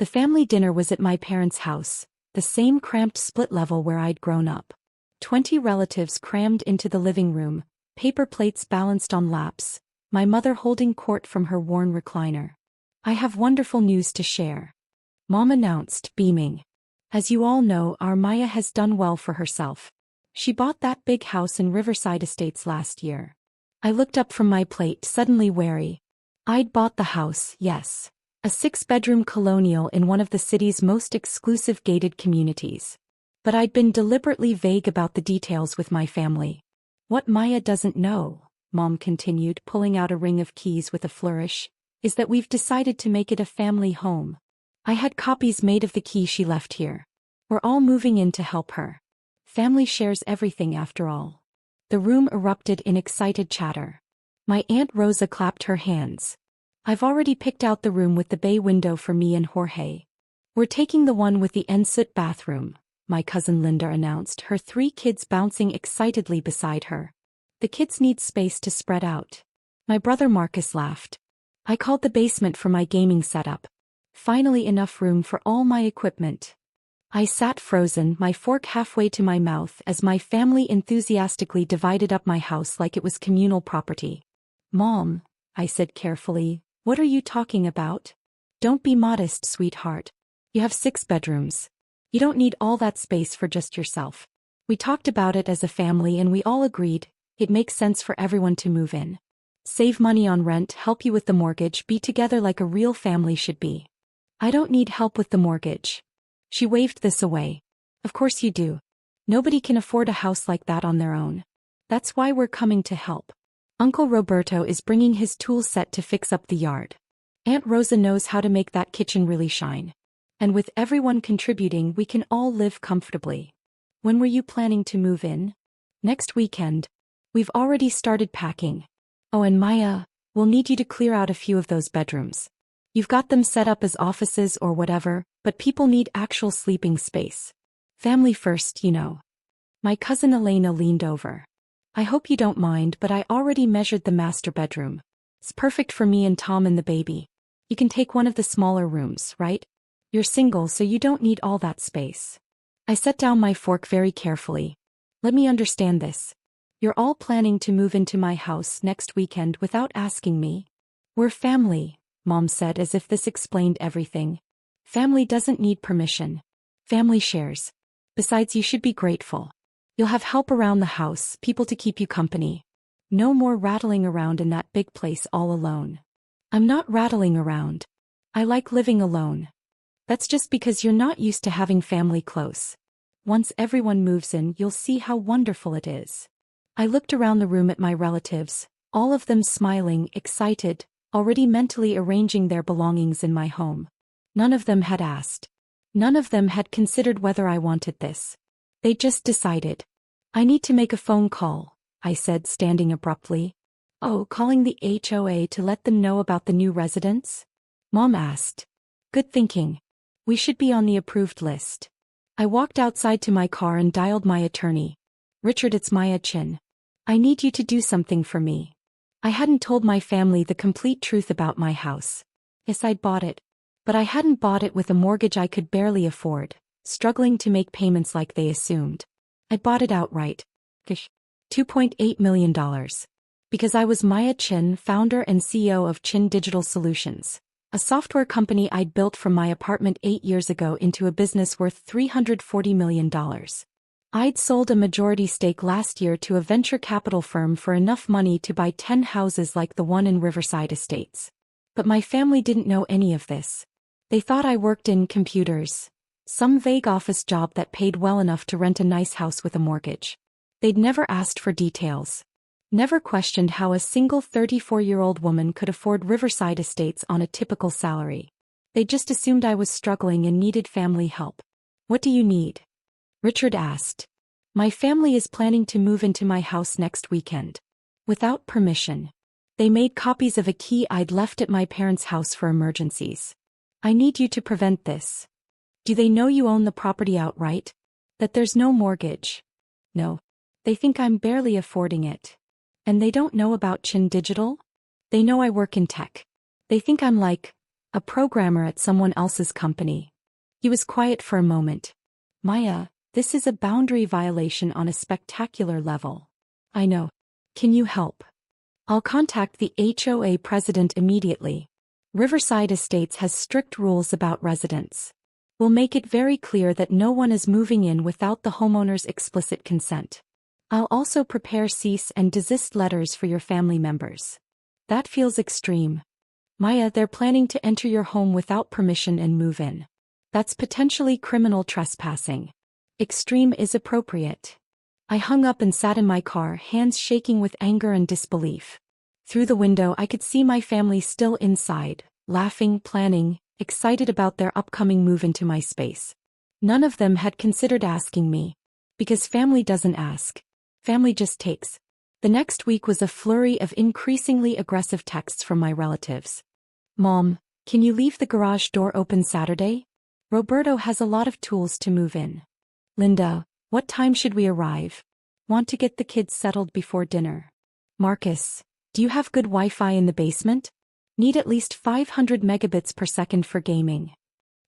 The family dinner was at my parents' house, the same cramped split level where I'd grown up. 20 relatives crammed into the living room, paper plates balanced on laps, my mother holding court from her worn recliner. "I have wonderful news to share," Mom announced, beaming. "As you all know, our Maya has done well for herself. She bought that big house in Riverside Estates last year." I looked up from my plate, suddenly wary. I'd bought the house, yes. A 6-bedroom colonial in one of the city's most exclusive gated communities. But I'd been deliberately vague about the details with my family. "What Maya doesn't know," Mom continued, pulling out a ring of keys with a flourish, "is that we've decided to make it a family home. I had copies made of the key she left here. We're all moving in to help her. Family shares everything after all." The room erupted in excited chatter. My Aunt Rosa clapped her hands. "I've already picked out the room with the bay window for me and Jorge. We're taking the one with the ensuite bathroom," my cousin Linda announced, her 3 kids bouncing excitedly beside her. "The kids need space to spread out." My brother Marcus laughed. "I called the basement for my gaming setup. Finally enough room for all my equipment." I sat frozen, my fork halfway to my mouth as my family enthusiastically divided up my house like it was communal property. "Mom," I said carefully, "what are you talking about? Don't be modest, sweetheart. You have 6 bedrooms. You don't need all that space for just yourself. We talked about it as a family and we all agreed it makes sense for everyone to move in. Save money on rent, help you with the mortgage, be together like a real family should be." "I don't need help with the mortgage." She waved this away. "Of course you do. Nobody can afford a house like that on their own. That's why we're coming to help. Uncle Roberto is bringing his tool set to fix up the yard. Aunt Rosa knows how to make that kitchen really shine. And with everyone contributing, we can all live comfortably." "When were you planning to move in?" "Next weekend. We've already started packing. Oh, and Maya, we'll need you to clear out a few of those bedrooms. You've got them set up as offices or whatever, but people need actual sleeping space. Family first, you know." My cousin Elena leaned over. "I hope you don't mind, but I already measured the master bedroom. It's perfect for me and Tom and the baby. You can take one of the smaller rooms, right? You're single, so you don't need all that space." I set down my fork very carefully. "Let me understand this. You're all planning to move into my house next weekend without asking me?" "We're family," Mom said, as if this explained everything. "Family doesn't need permission. Family shares. Besides, you should be grateful. You'll have help around the house, people to keep you company. No more rattling around in that big place all alone." "I'm not rattling around. I like living alone." "That's just because you're not used to having family close. Once everyone moves in, you'll see how wonderful it is." I looked around the room at my relatives, all of them smiling, excited, already mentally arranging their belongings in my home. None of them had asked. None of them had considered whether I wanted this. They just decided. "I need to make a phone call," I said, standing abruptly. "Oh, calling the HOA to let them know about the new residents?" Mom asked. "Good thinking. We should be on the approved list." I walked outside to my car and dialed my attorney. "Richard, it's Maya Chin. I need you to do something for me." I hadn't told my family the complete truth about my house. Yes, I'd bought it. But I hadn't bought it with a mortgage I could barely afford, struggling to make payments like they assumed. I'd bought it outright. $2.8 million. Because I was Maya Chin, founder and CEO of Chin Digital Solutions, a software company I'd built from my apartment 8 years ago into a business worth $340 million. I'd sold a majority stake last year to a venture capital firm for enough money to buy 10 houses like the one in Riverside Estates. But my family didn't know any of this. They thought I worked in computers, some vague office job that paid well enough to rent a nice house with a mortgage. They'd never asked for details. Never questioned how a single 34-year-old woman could afford Riverside Estates on a typical salary. They just assumed I was struggling and needed family help. "What do you need?" Richard asked. "My family is planning to move into my house next weekend. Without permission. They made copies of a key I'd left at my parents' house for emergencies. I need you to prevent this." "Do they know you own the property outright? That there's no mortgage?" "No. They think I'm barely affording it." "And they don't know about Chin Digital?" "They know I work in tech. They think I'm like A programmer at someone else's company. He was quiet for a moment. Maya, this is a boundary violation on a spectacular level. I know. Can you help? I'll contact the HOA president immediately. Riverside Estates has strict rules about residents. We'll make it very clear that no one is moving in without the homeowner's explicit consent. I'll also prepare cease and desist letters for your family members. That feels extreme. Maya, they're planning to enter your home without permission and move in. That's potentially criminal trespassing. Extreme is appropriate. I hung up and sat in my car, hands shaking with anger and disbelief. Through the window I could see my family still inside, laughing, planning, excited about their upcoming move into my space. None of them had considered asking me. Because family doesn't ask. Family just takes. The next week was a flurry of increasingly aggressive texts from my relatives. Mom, can you leave the garage door open Saturday? Roberto has a lot of tools to move in. Linda, what time should we arrive? Want to get the kids settled before dinner. Marcus, do you have good Wi-Fi in the basement? Need at least 500 megabits per second for gaming.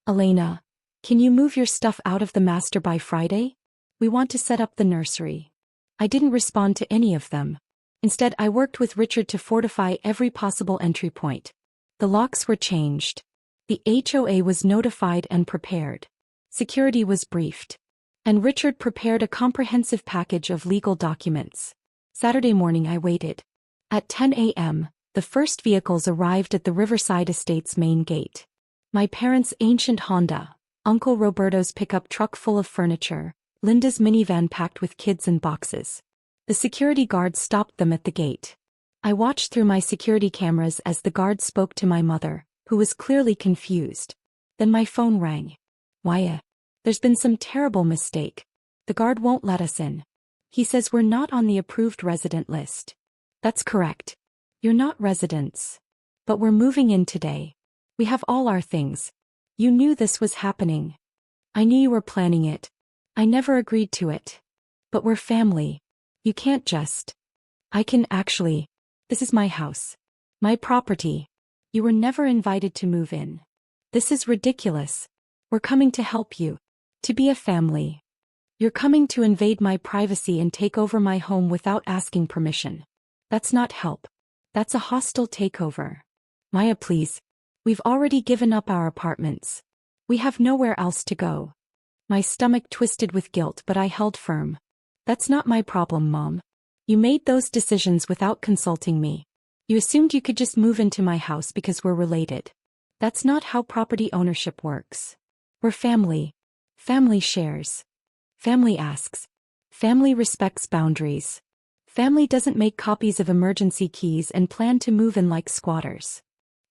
Elena, can you move your stuff out of the master by Friday? We want to set up the nursery. I didn't respond to any of them. Instead, I worked with Richard to fortify every possible entry point. The locks were changed. The HOA was notified and prepared. Security was briefed. And Richard prepared a comprehensive package of legal documents. Saturday morning I waited. At 10 a.m., the first vehicles arrived at the Riverside Estates main gate. My parents' ancient Honda, Uncle Roberto's pickup truck full of furniture, Linda's minivan packed with kids and boxes. The security guard stopped them at the gate. I watched through my security cameras as the guard spoke to my mother, who was clearly confused. Then my phone rang. Maya, there's been some terrible mistake. The guard won't let us in. He says we're not on the approved resident list. That's correct. You're not residents. But we're moving in today. We have all our things. You knew this was happening. I knew you were planning it. I never agreed to it. But we're family. You can't just. I can actually. This is my house. My property. You were never invited to move in. This is ridiculous. We're coming to help you. To be a family. You're coming to invade my privacy and take over my home without asking permission. That's not help. That's a hostile takeover. Maya, please. We've already given up our apartments. We have nowhere else to go. My stomach twisted with guilt, but I held firm. That's not my problem, Mom. You made those decisions without consulting me. You assumed you could just move into my house because we're related. That's not how property ownership works. We're family. Family shares. Family asks. Family respects boundaries. Family doesn't make copies of emergency keys and plan to move in like squatters.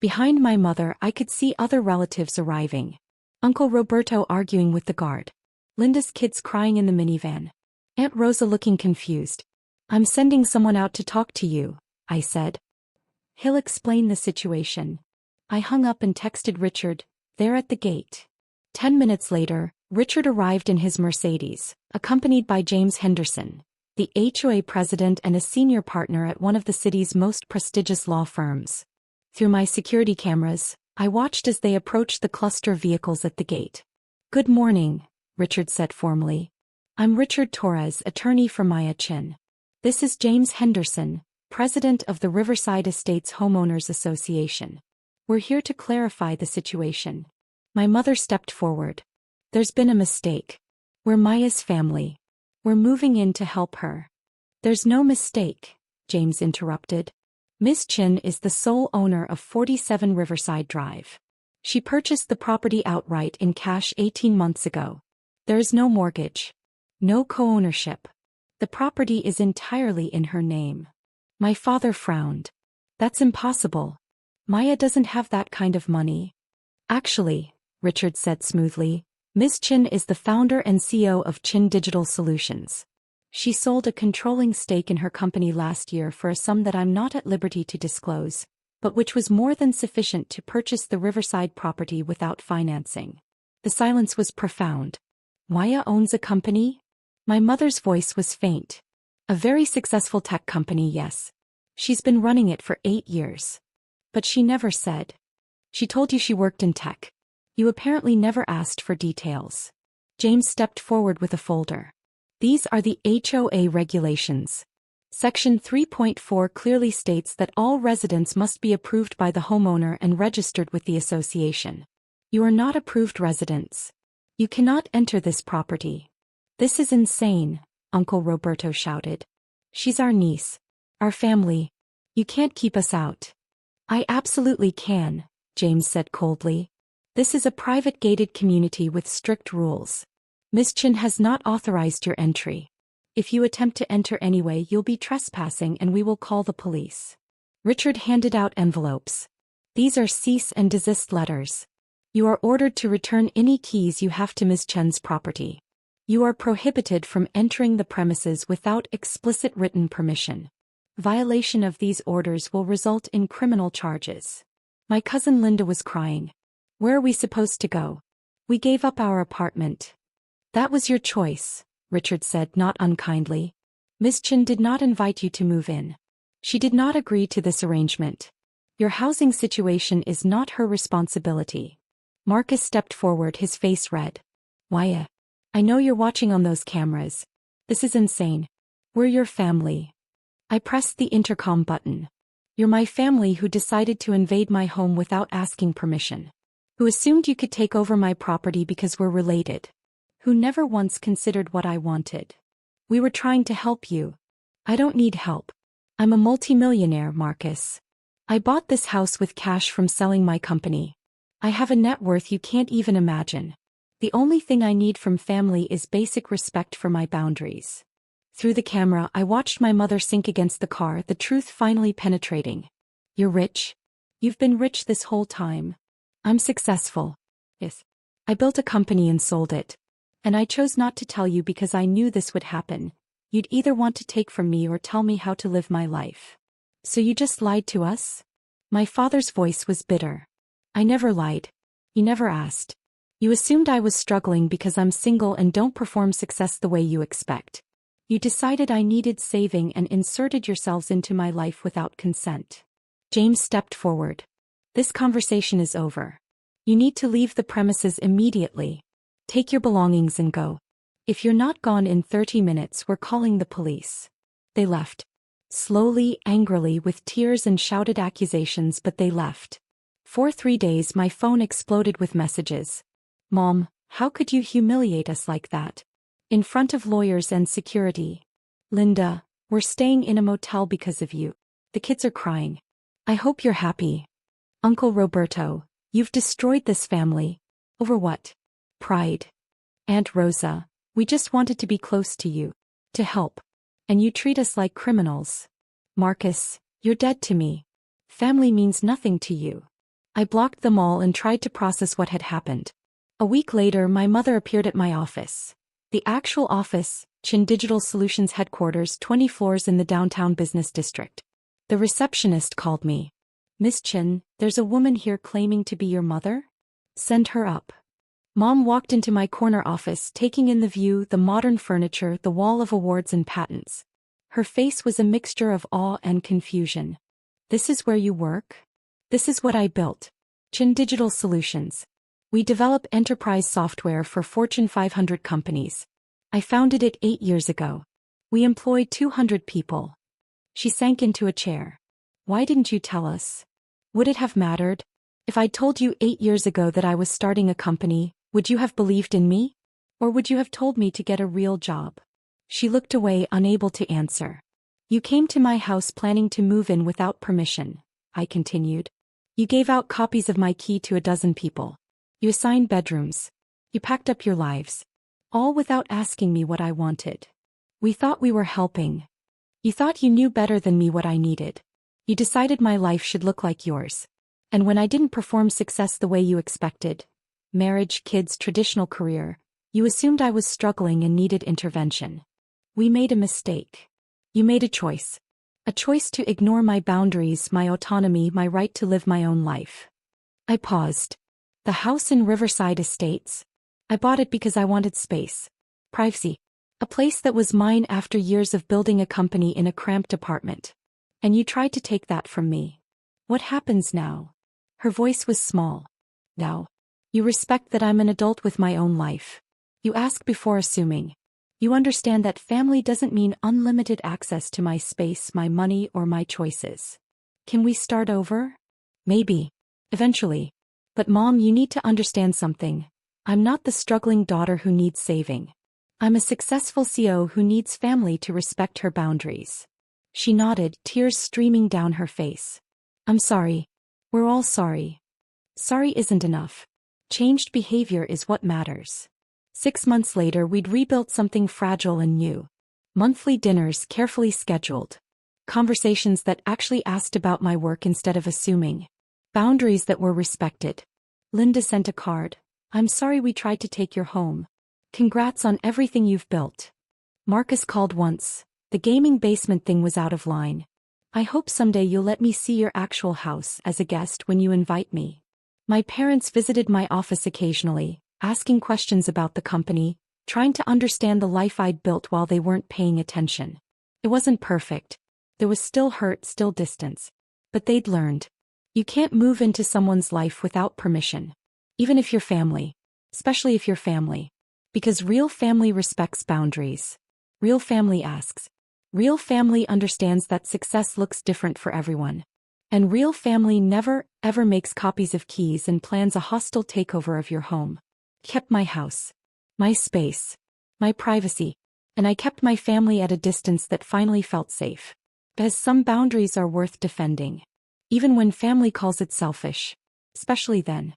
Behind my mother I could see other relatives arriving. Uncle Roberto arguing with the guard. Linda's kids crying in the minivan. Aunt Rosa looking confused. I'm sending someone out to talk to you, I said. He'll explain the situation. I hung up and texted Richard, there at the gate. 10 minutes later, Richard arrived in his Mercedes, accompanied by James Henderson, the HOA president and a senior partner at one of the city's most prestigious law firms. Through my security cameras, I watched as they approached the cluster of vehicles at the gate. Good morning, Richard said formally. I'm Richard Torres, attorney for Maya Chin. This is James Henderson, president of the Riverside Estates Homeowners Association. We're here to clarify the situation. My mother stepped forward. There's been a mistake. We're Maya's family. We're moving in to help her. There's no mistake, James interrupted. Miss Chin is the sole owner of 47 Riverside Drive. She purchased the property outright in cash 18 months ago. There is no mortgage. No co-ownership. The property is entirely in her name. My father frowned. That's impossible. Maya doesn't have that kind of money. Actually, Richard said smoothly, Ms. Chin is the founder and CEO of Chin Digital Solutions. She sold a controlling stake in her company last year for a sum that I'm not at liberty to disclose, but which was more than sufficient to purchase the Riverside property without financing. The silence was profound. Maya owns a company? My mother's voice was faint. A very successful tech company, yes. She's been running it for 8 years. But she never said. She told you she worked in tech. You apparently never asked for details. James stepped forward with a folder. These are the HOA regulations. Section 3.4 clearly states that all residents must be approved by the homeowner and registered with the association. You are not approved residents. You cannot enter this property. This is insane, Uncle Roberto shouted. She's our niece. Our family. You can't keep us out. I absolutely can, James said coldly. This is a private gated community with strict rules. Miss Chin has not authorized your entry. If you attempt to enter anyway, you'll be trespassing and we will call the police. Richard handed out envelopes. These are cease and desist letters. You are ordered to return any keys you have to Miss Chen's property. You are prohibited from entering the premises without explicit written permission. Violation of these orders will result in criminal charges. My cousin Linda was crying. Where are we supposed to go? We gave up our apartment. That was your choice, Richard said not unkindly. Miss Chin did not invite you to move in. She did not agree to this arrangement. Your housing situation is not her responsibility. Marcus stepped forward, his face red. Why? I know you're watching on those cameras. This is insane. We're your family. I pressed the intercom button. You're my family who decided to invade my home without asking permission. Who assumed you could take over my property because we're related. Who never once considered what I wanted. We were trying to help you. I don't need help. I'm a multimillionaire, Marcus. I bought this house with cash from selling my company. I have a net worth you can't even imagine. The only thing I need from family is basic respect for my boundaries. Through the camera, I watched my mother sink against the car, the truth finally penetrating. You're rich? You've been rich this whole time. I'm successful. Yes. I built a company and sold it. And I chose not to tell you because I knew this would happen. You'd either want to take from me or tell me how to live my life. So you just lied to us? My father's voice was bitter. I never lied. You never asked. You assumed I was struggling because I'm single and don't perform success the way you expect. You decided I needed saving and inserted yourselves into my life without consent. James stepped forward. This conversation is over. You need to leave the premises immediately. Take your belongings and go. If you're not gone in 30 minutes, we're calling the police. They left. Slowly, angrily, with tears and shouted accusations, but they left. For 3 days my phone exploded with messages. Mom, how could you humiliate us like that? In front of lawyers and security. Linda, we're staying in a motel because of you. The kids are crying. I hope you're happy. Uncle Roberto, you've destroyed this family. Over what? Pride. Aunt Rosa, we just wanted to be close to you. To help. And you treat us like criminals. Marcus, you're dead to me. Family means nothing to you. I blocked them all and tried to process what had happened. A week later, my mother appeared at my office. The actual office, Chin Digital Solutions headquarters, 20 floors in the downtown business district. The receptionist called me. Miss Chin, there's a woman here claiming to be your mother? Send her up. Mom walked into my corner office, taking in the view, the modern furniture, the wall of awards and patents. Her face was a mixture of awe and confusion. This is where you work? This is what I built. Chin Digital Solutions. We develop enterprise software for Fortune 500 companies. I founded it 8 years ago. We employ 200 people. She sank into a chair. Why didn't you tell us? Would it have mattered? If I'd told you 8 years ago that I was starting a company, would you have believed in me? Or would you have told me to get a real job? She looked away, unable to answer. You came to my house planning to move in without permission, I continued. You gave out copies of my key to 12 people. You assigned bedrooms. You packed up your lives. All without asking me what I wanted. We thought we were helping. You thought you knew better than me what I needed. You decided my life should look like yours. And when I didn't perform success the way you expected, marriage, kids, traditional career, you assumed I was struggling and needed intervention. We made a mistake. You made a choice. A choice to ignore my boundaries, my autonomy, my right to live my own life. I paused. The house in Riverside Estates. I bought it because I wanted space. Privacy. A place that was mine after years of building a company in a cramped apartment. And you tried to take that from me. What happens now? Her voice was small. Now, you respect that I'm an adult with my own life. You ask before assuming. You understand that family doesn't mean unlimited access to my space, my money, or my choices. Can we start over? Maybe. Eventually. But Mom, you need to understand something. I'm not the struggling daughter who needs saving. I'm a successful CEO who needs family to respect her boundaries. She nodded, tears streaming down her face. I'm sorry. We're all sorry. Sorry isn't enough. Changed behavior is what matters. 6 months later, we'd rebuilt something fragile and new. Monthly dinners carefully scheduled. Conversations that actually asked about my work instead of assuming. Boundaries that were respected. Linda sent a card. I'm sorry we tried to take your home. Congrats on everything you've built. Marcus called once. The gaming basement thing was out of line. I hope someday you'll let me see your actual house as a guest when you invite me. My parents visited my office occasionally, asking questions about the company, trying to understand the life I'd built while they weren't paying attention. It wasn't perfect. There was still hurt, still distance. But they'd learned. You can't move into someone's life without permission. Even if you're family. Especially if you're family. Because real family respects boundaries. Real family asks. Real family understands that success looks different for everyone. And real family never, ever makes copies of keys and plans a hostile takeover of your home. Kept my house. My space. My privacy. And I kept my family at a distance that finally felt safe. Because some boundaries are worth defending. Even when family calls it selfish. Especially then.